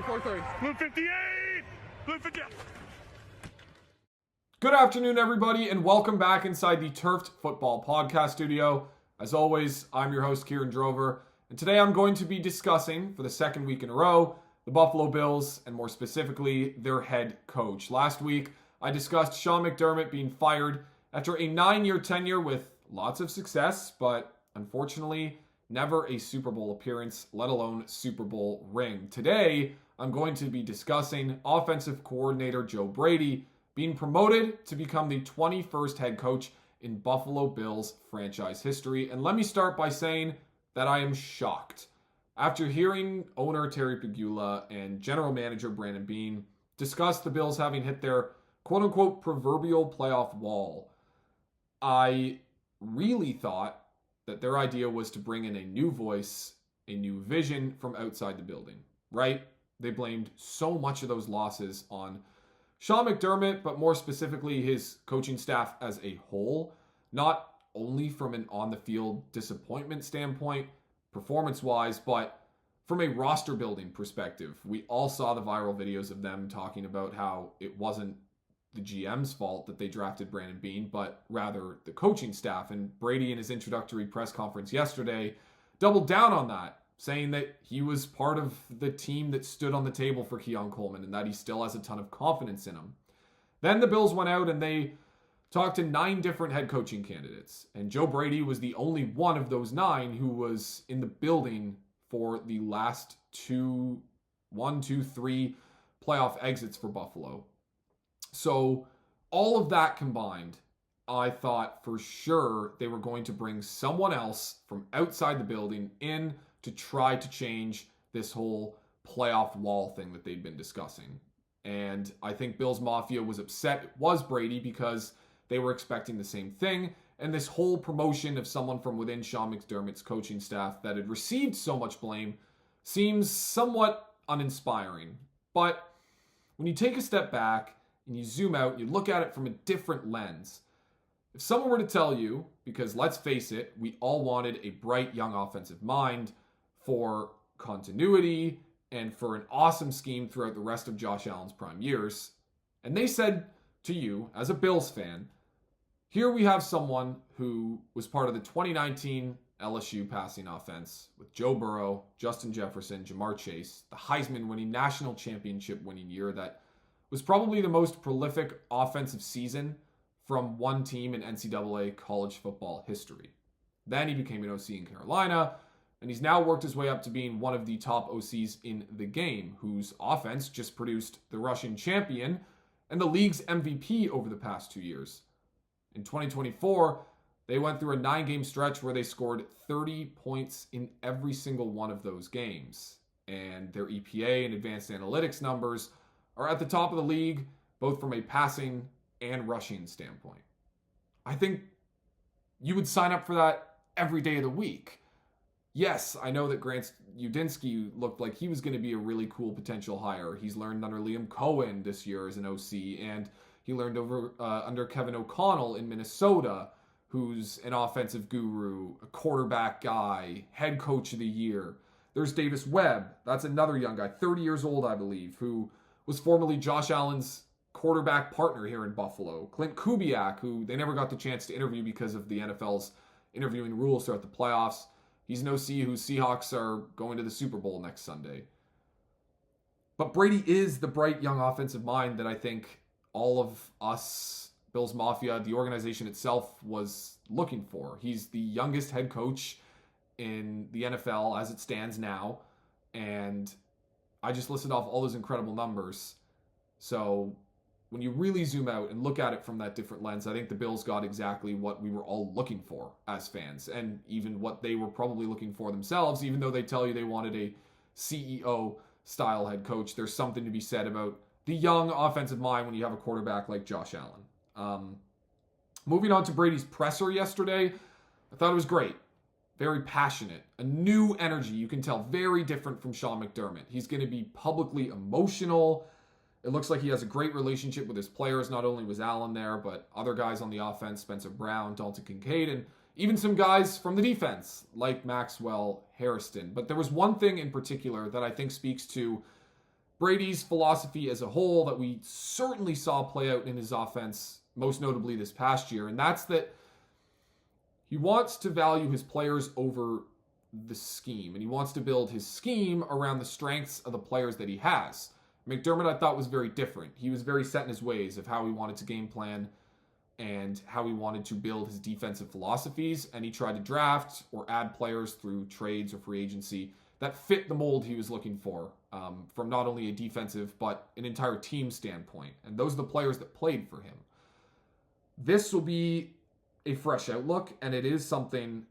4-3. Blue 58! Blue 58! Good afternoon, everybody, and welcome back inside the Turfed Football Podcast Studio. As always, I'm your host, Kieran Drover, and today I'm going to be discussing, for the second week in a row, the Buffalo Bills, and more specifically, their head coach. Last week, I discussed Sean McDermott being fired after a 9-year tenure with lots of success, but unfortunately, never a Super Bowl appearance, let alone Super Bowl ring. Today, I'm going to be discussing offensive coordinator Joe Brady being promoted to become the 21st head coach in Buffalo Bills franchise history. And let me start by saying that I am shocked. After hearing owner Terry Pegula and general manager Brandon Beane discuss the Bills having hit their quote-unquote proverbial playoff wall, I really thought that their idea was to bring in a new voice, a new vision from outside the building, right? They blamed so much of those losses on Sean McDermott, but more specifically his coaching staff as a whole, not only from an on-the-field disappointment standpoint, performance-wise, but from a roster-building perspective. We all saw the viral videos of them talking about how it wasn't the GM's fault that they drafted Brandon Beane, but rather the coaching staff. And Brady, in his introductory press conference yesterday, doubled down on that, saying that he was part of the team that stood on the table for Keon Coleman and that he still has a ton of confidence in him. Then the Bills went out and they talked to 9 different head coaching candidates. And Joe Brady was the only one of those 9 who was in the building for the last 3 playoff exits for Buffalo. So all of that combined, I thought for sure they were going to bring someone else from outside the building in to try to change this whole playoff wall thing that they'd been discussing. And I think Bills Mafia was upset it was Brady because they were expecting the same thing. And this whole promotion of someone from within Sean McDermott's coaching staff that had received so much blame seems somewhat uninspiring. But when you take a step back and you zoom out, you look at it from a different lens. If someone were to tell you, because let's face it, we all wanted a bright young offensive mind for continuity and for an awesome scheme throughout the rest of Josh Allen's prime years, and they said to you, as a Bills fan, here we have someone who was part of the 2019 LSU passing offense with Joe Burrow, Justin Jefferson, Jamar Chase, the Heisman-winning, national championship-winning year that was probably the most prolific offensive season from one team in NCAA college football history. Then he became an OC in Carolina, and he's now worked his way up to being one of the top OCs in the game, whose offense just produced the rushing champion and the league's MVP over the past 2 years. In 2024, they went through a 9-game stretch where they scored 30 points in every single one of those games. And their EPA and advanced analytics numbers are at the top of the league, both from a passing and rushing standpoint. I think you would sign up for that every day of the week. Yes, I know that Grant Udinski looked like he was going to be a really cool potential hire. He's learned under Liam Cohen this year as an OC, and he learned under Kevin O'Connell in Minnesota, who's an offensive guru, a quarterback guy, head coach of the year. There's Davis Webb. That's another young guy, 30 years old, I believe, who was formerly Josh Allen's quarterback partner here in Buffalo. Clint Kubiak, who they never got the chance to interview because of the NFL's interviewing rules throughout the playoffs. He's an OC whose Seahawks are going to the Super Bowl next Sunday. But Brady is the bright young offensive mind that I think all of us, Bills Mafia, the organization itself, was looking for. He's the youngest head coach in the NFL as it stands now. And I just listed off all those incredible numbers. So when you really zoom out and look at it from that different lens, I think the Bills got exactly what we were all looking for as fans, and even what they were probably looking for themselves, even though they tell you they wanted a CEO-style head coach. There's something to be said about the young offensive mind when you have a quarterback like Josh Allen. Moving on to Brady's presser yesterday, I thought it was great. Very passionate. A new energy, you can tell, very different from Sean McDermott. He's going to be publicly emotional. It looks like he has a great relationship with his players. Not only was Allen there, but other guys on the offense, Spencer Brown, Dalton Kincaid, and even some guys from the defense, like Maxwell Harrison. But there was one thing in particular that I think speaks to Brady's philosophy as a whole that we certainly saw play out in his offense, most notably this past year, and that's that he wants to value his players over the scheme, and he wants to build his scheme around the strengths of the players that he has. McDermott, I thought, was very different. He was very set in his ways of how he wanted to game plan and how he wanted to build his defensive philosophies, and he tried to draft or add players through trades or free agency that fit the mold he was looking for, from not only a defensive but an entire team standpoint. And those are the players that played for him. This will be a fresh outlook, and it is something,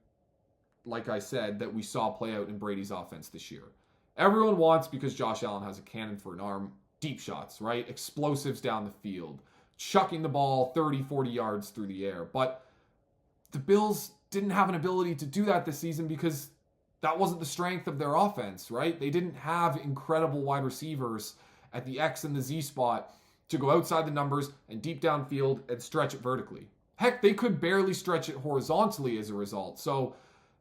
like I said, that we saw play out in Brady's offense this year. Everyone wants, because Josh Allen has a cannon for an arm, deep shots, right? Explosives down the field, chucking the ball 30, 40 yards through the air. But the Bills didn't have an ability to do that this season because that wasn't the strength of their offense, right? They didn't have incredible wide receivers at the X and the Z spot to go outside the numbers and deep downfield and stretch it vertically. Heck, they could barely stretch it horizontally as a result. So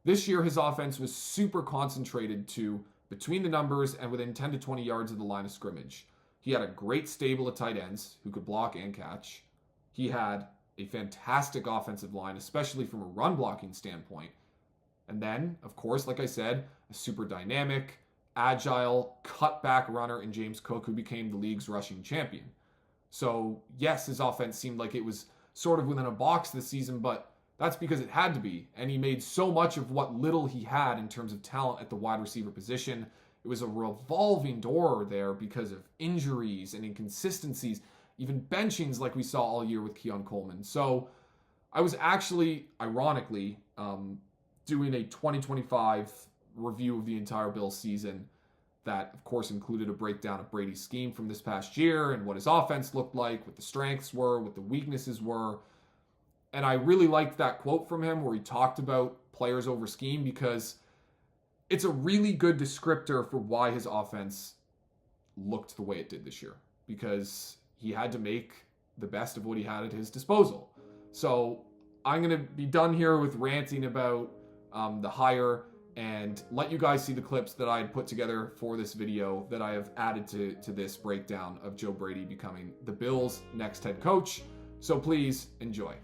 this year, his offense was super concentrated to between the numbers and within 10 to 20 yards of the line of scrimmage. He had a great stable of tight ends who could block and catch. He had a fantastic offensive line, especially from a run blocking standpoint. And then, of course, like I said, a super dynamic, agile, cutback runner in James Cook, who became the league's rushing champion. So, yes, his offense seemed like it was sort of within a box this season, but that's because it had to be. And he made so much of what little he had in terms of talent at the wide receiver position. It was a revolving door there because of injuries and inconsistencies, even benchings like we saw all year with Keon Coleman. So I was actually, ironically, doing a 2025 review of the entire Bills season that, of course, included a breakdown of Brady's scheme from this past year and what his offense looked like, what the strengths were, what the weaknesses were. And I really liked that quote from him where he talked about players over scheme because it's a really good descriptor for why his offense looked the way it did this year, because he had to make the best of what he had at his disposal. So I'm going to be done here with ranting about the hire and let you guys see the clips that I had put together for this video that I have added to this breakdown of Joe Brady becoming the Bills' next head coach. So please enjoy.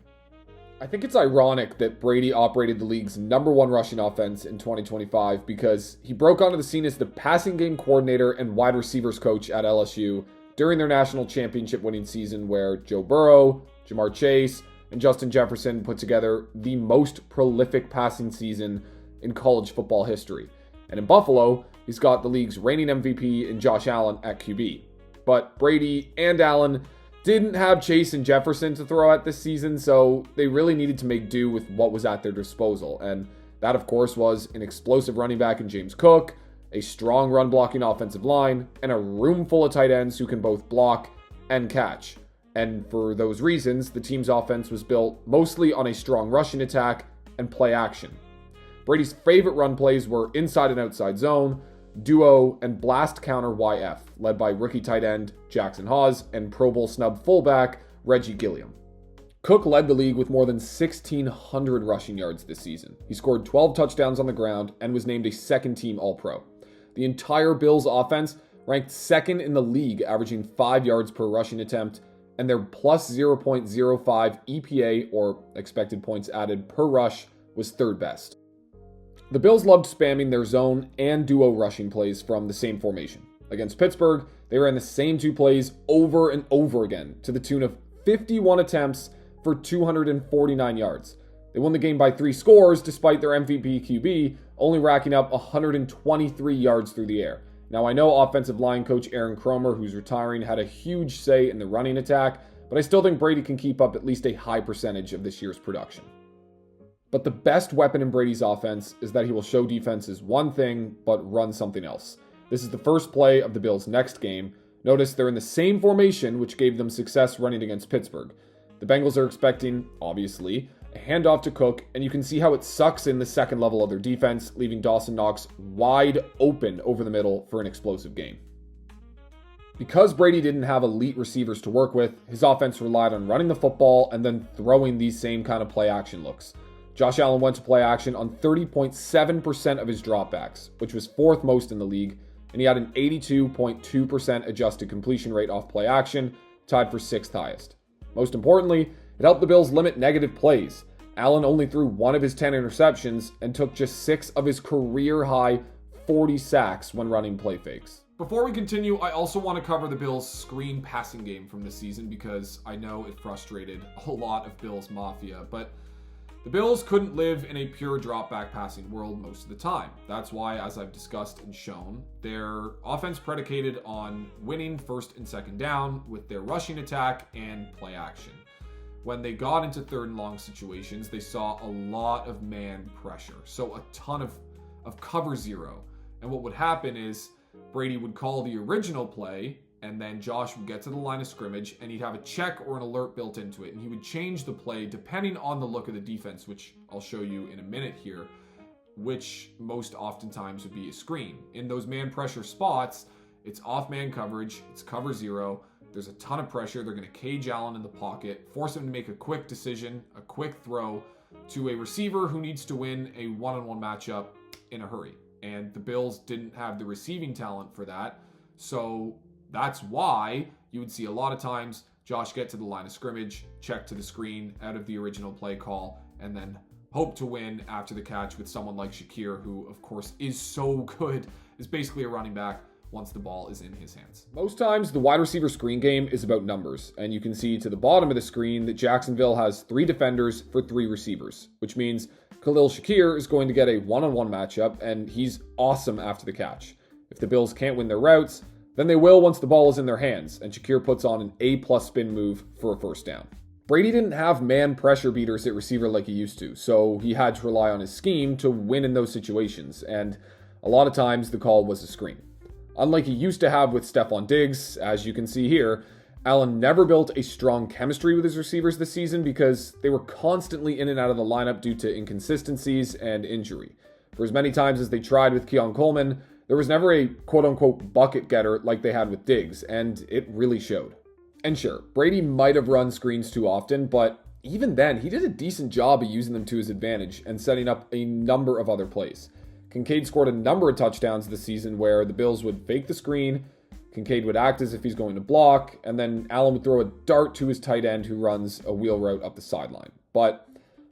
I think it's ironic that Brady operated the league's #1 rushing offense in 2025 because he broke onto the scene as the passing game coordinator and wide receivers coach at LSU during their national championship winning season where Joe Burrow, Jamar Chase, and Justin Jefferson put together the most prolific passing season in college football history. And in Buffalo, he's got the league's reigning MVP in Josh Allen at QB. But Brady and Allen didn't have Chase and Jefferson to throw at this season, so they really needed to make do with what was at their disposal. And that, of course, was an explosive running back in James Cook, a strong run-blocking offensive line, and a room full of tight ends who can both block and catch. And for those reasons, the team's offense was built mostly on a strong rushing attack and play action. Brady's favorite run plays were inside and outside zone, duo, and blast counter YF, led by rookie tight end Jackson Hawes and Pro Bowl snub fullback Reggie Gilliam. Cook led the league with more than 1,600 rushing yards this season. He scored 12 touchdowns on the ground and was named a second-team All-Pro. The entire Bills offense ranked second in the league, averaging 5 yards per rushing attempt, and their plus 0.05 EPA, or expected points added per rush, was third best. The Bills loved spamming their zone and duo rushing plays from the same formation. Against Pittsburgh, they ran the same two plays over and over again to the tune of 51 attempts for 249 yards. They won the game by 3 scores despite their MVP QB only racking up 123 yards through the air. Now I know offensive line coach Aaron Kromer, who's retiring, had a huge say in the running attack, but I still think Brady can keep up at least a high percentage of this year's production. But the best weapon in Brady's offense is that he will show defenses one thing, but run something else. This is the first play of the Bills' next game. Notice they're in the same formation, which gave them success running against Pittsburgh. The Bengals are expecting, obviously, a handoff to Cook, and you can see how it sucks in the second level of their defense, leaving Dawson Knox wide open over the middle for an explosive game. Because Brady didn't have elite receivers to work with, his offense relied on running the football and then throwing these same kind of play action looks. Josh Allen went to play action on 30.7% of his dropbacks, which was 4th most in the league, and he had an 82.2% adjusted completion rate off play action, tied for 6th highest. Most importantly, it helped the Bills limit negative plays. Allen only threw 1 of his 10 interceptions and took just 6 of his career-high 40 sacks when running play fakes. Before we continue, I also want to cover the Bills' screen passing game from this season because I know it frustrated a lot of Bills Mafia, but the Bills couldn't live in a pure drop-back passing world most of the time. That's why, as I've discussed and shown, their offense predicated on winning first and second down with their rushing attack and play action. When they got into third and long situations, they saw a lot of man pressure, so a ton of cover zero. And what would happen is Brady would call the original play, and then Josh would get to the line of scrimmage, and he'd have a check or an alert built into it, and he would change the play depending on the look of the defense, which I'll show you in a minute here, which most oftentimes would be a screen. In those man pressure spots, it's off man coverage, it's cover zero, there's a ton of pressure, they're going to cage Allen in the pocket, force him to make a quick decision, a quick throw to a receiver who needs to win a one-on-one matchup in a hurry. And the Bills didn't have the receiving talent for that. So that's why you would see a lot of times Josh get to the line of scrimmage, check to the screen out of the original play call, and then hope to win after the catch with someone like Shakir, who, of course, is so good, is basically a running back once the ball is in his hands. Most times, the wide receiver screen game is about numbers, and you can see to the bottom of the screen that Jacksonville has 3 defenders for 3 receivers, which means Khalil Shakir is going to get a one-on-one matchup, and he's awesome after the catch. If the Bills can't win their routes, then they will once the ball is in their hands, and Shakir puts on an A-plus spin move for a first down. Brady didn't have man pressure beaters at receiver like he used to, so he had to rely on his scheme to win in those situations, and a lot of times the call was a screen. Unlike he used to have with Stephon Diggs, as you can see here, Allen never built a strong chemistry with his receivers this season because they were constantly in and out of the lineup due to inconsistencies and injury. For as many times as they tried with Keon Coleman, there was never a quote-unquote bucket getter like they had with Diggs, and it really showed. And sure, Brady might have run screens too often, but even then, he did a decent job of using them to his advantage and setting up a number of other plays. Kincaid scored a number of touchdowns this season where the Bills would fake the screen, Kincaid would act as if he's going to block, and then Allen would throw a dart to his tight end who runs a wheel route up the sideline. But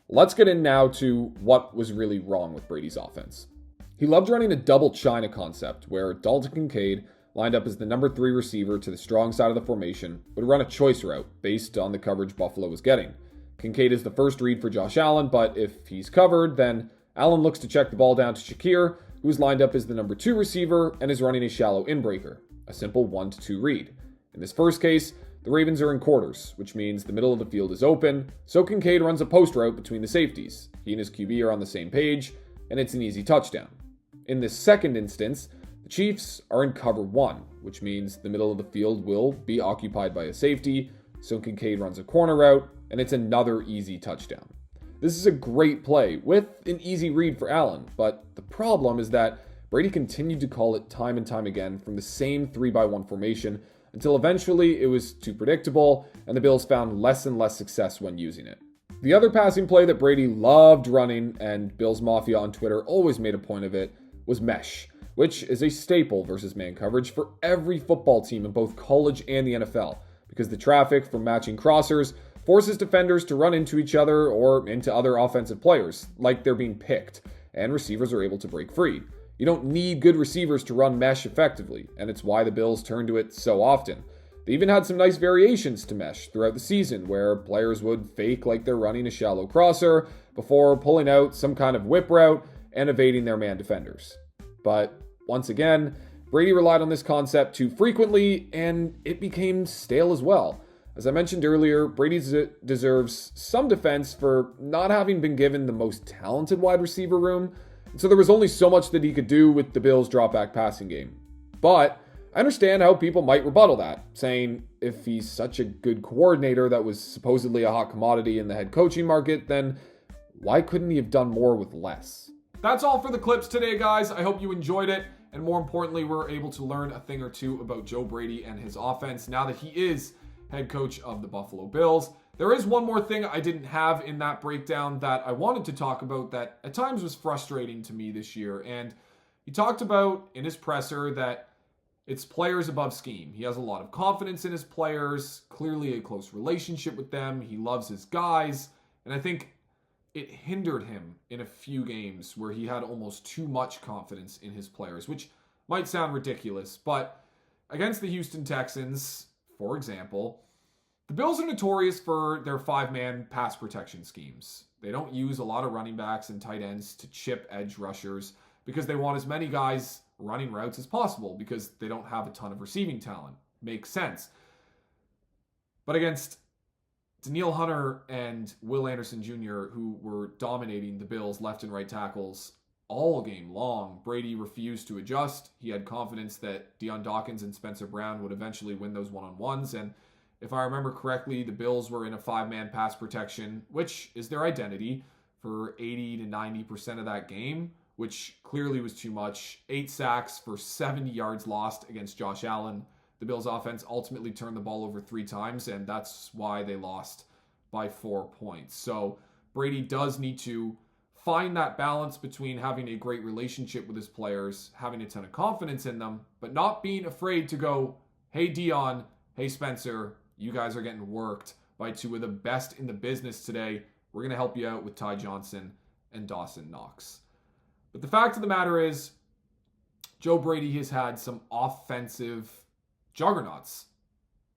let's get in now to what was really wrong with Brady's offense. He loved running a double China concept where Dalton Kincaid, lined up as the number 3 receiver to the strong side of the formation, would run a choice route based on the coverage Buffalo was getting. Kincaid is the first read for Josh Allen, but if he's covered, then Allen looks to check the ball down to Shakir, who is lined up as the number 2 receiver and is running a shallow inbreaker, a simple 1-2 read. In this first case, the Ravens are in quarters, which means the middle of the field is open, so Kincaid runs a post route between the safeties. He and his QB are on the same page, and it's an easy touchdown. In this second instance, the Chiefs are in cover 1, which means the middle of the field will be occupied by a safety, so Kincaid runs a corner route, and it's another easy touchdown. This is a great play with an easy read for Allen, but the problem is that Brady continued to call it time and time again from the same 3-by-1 formation until eventually it was too predictable and the Bills found less and less success when using it. The other passing play that Brady loved running, and Bills Mafia on Twitter always made a point of it, was mesh, which is a staple versus man coverage for every football team in both college and the NFL, because the traffic from matching crossers forces defenders to run into each other or into other offensive players, like they're being picked, and receivers are able to break free. You don't need good receivers to run mesh effectively, and it's why the Bills turn to it so often. They even had some nice variations to mesh throughout the season, where players would fake like they're running a shallow crosser before pulling out some kind of whip route and evading their man defenders. But once again, Brady relied on this concept too frequently, and it became stale as well. As I mentioned earlier, Brady deserves some defense for not having been given the most talented wide receiver room, so there was only so much that he could do with the Bills' drop-back passing game. But I understand how people might rebuttal that, saying if he's such a good coordinator that was supposedly a hot commodity in the head coaching market, then why couldn't he have done more with less? That's all for the clips today, guys. I hope you enjoyed it. And more importantly, we're able to learn a thing or two about Joe Brady and his offense now that he is head coach of the Buffalo Bills. There is one more thing I didn't have in that breakdown that I wanted to talk about that at times was frustrating to me this year. And, He talked about in his presser that it's players above scheme. He has a lot of confidence in his players, clearly a close relationship with them. He loves his guys. And I think it hindered him in a few games where he had almost too much confidence in his players, which might sound ridiculous. But against the Houston Texans, for example, the Bills are notorious for their 5-man pass protection schemes. They don't use a lot of running backs and tight ends to chip edge rushers because they want as many guys running routes as possible because they don't have a ton of receiving talent. Makes sense. But against Danielle Hunter and Will Anderson Jr., who were dominating the Bills' left and right tackles all game long, Brady refused to adjust. He had confidence that Deion Dawkins and Spencer Brown would eventually win those one-on-ones. And if I remember correctly, the Bills were in a 5-man pass protection, which is their identity, for 80 to 90% of that game, which clearly was too much. 8 sacks for 70 yards lost against Josh Allen. The Bills offense ultimately turned the ball over 3 times, and that's why they lost by 4 points. So Brady does need to find that balance between having a great relationship with his players, having a ton of confidence in them, but not being afraid to go, hey Deion, hey Spencer, you guys are getting worked by 2 of the best in the business today. We're going to help you out with Ty Johnson and Dawson Knox. But the fact of the matter is, Joe Brady has had some offensive juggernauts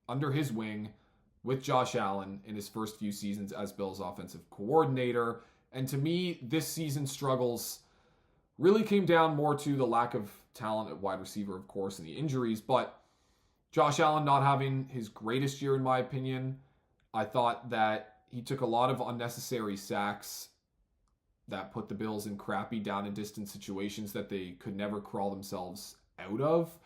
under his wing with Josh Allen in his first few seasons as Bills offensive coordinator. And to me, this season's struggles really came down more to the lack of talent at wide receiver, of course, and the injuries. But Josh Allen not having his greatest year, in my opinion. I thought that he took a lot of unnecessary sacks that put the Bills in crappy down and distance situations that they could never crawl themselves out of.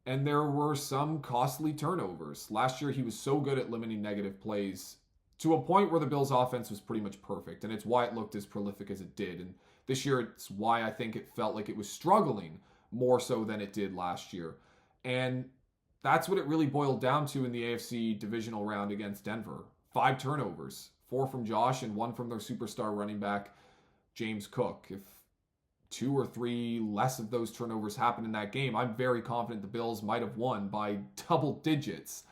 And there were some costly turnovers. Last year, he was so good at limiting negative plays to a point where the Bills' offense was pretty much perfect. And it's why it looked as prolific as it did. And this year, it's why I think it felt like it was struggling more so than it did last year. And that's what it really boiled down to in the AFC divisional round against Denver. 5 turnovers, 4 from Josh and 1 from their superstar running back, James Cook. If 2 or 3 less of those turnovers happened in that game, I'm very confident the Bills might have won by double digits.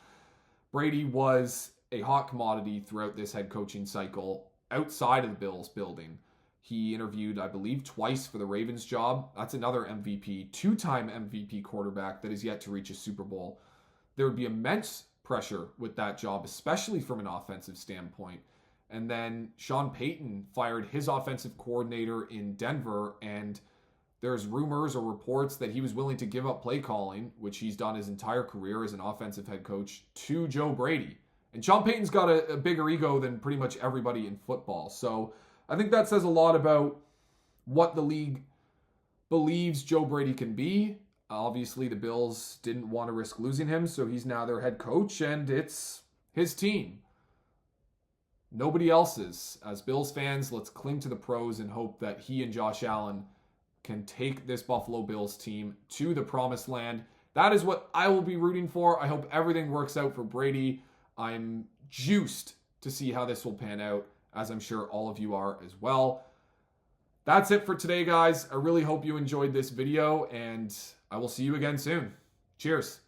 Brady was a hot commodity throughout this head coaching cycle outside of the Bills building. He interviewed, I believe, twice for the Ravens job. That's another MVP, 2-time MVP quarterback that is yet to reach a Super Bowl. There would be immense pressure with that job, especially from an offensive standpoint. And then Sean Payton fired his offensive coordinator in Denver, and there's rumors or reports that he was willing to give up play calling, which he's done his entire career as an offensive head coach, to Joe Brady. And Sean Payton's got a bigger ego than pretty much everybody in football. So I think that says a lot about what the league believes Joe Brady can be. Obviously, the Bills didn't want to risk losing him, so he's now their head coach, and it's his team. Nobody else's. As Bills fans, let's cling to the pros and hope that he and Josh Allen can take this Buffalo Bills team to the promised land. That is what I will be rooting for. I hope everything works out for Brady. I'm juiced to see how this will pan out, as I'm sure all of you are as well. That's it for today, guys. I really hope you enjoyed this video, and I will see you again soon. Cheers.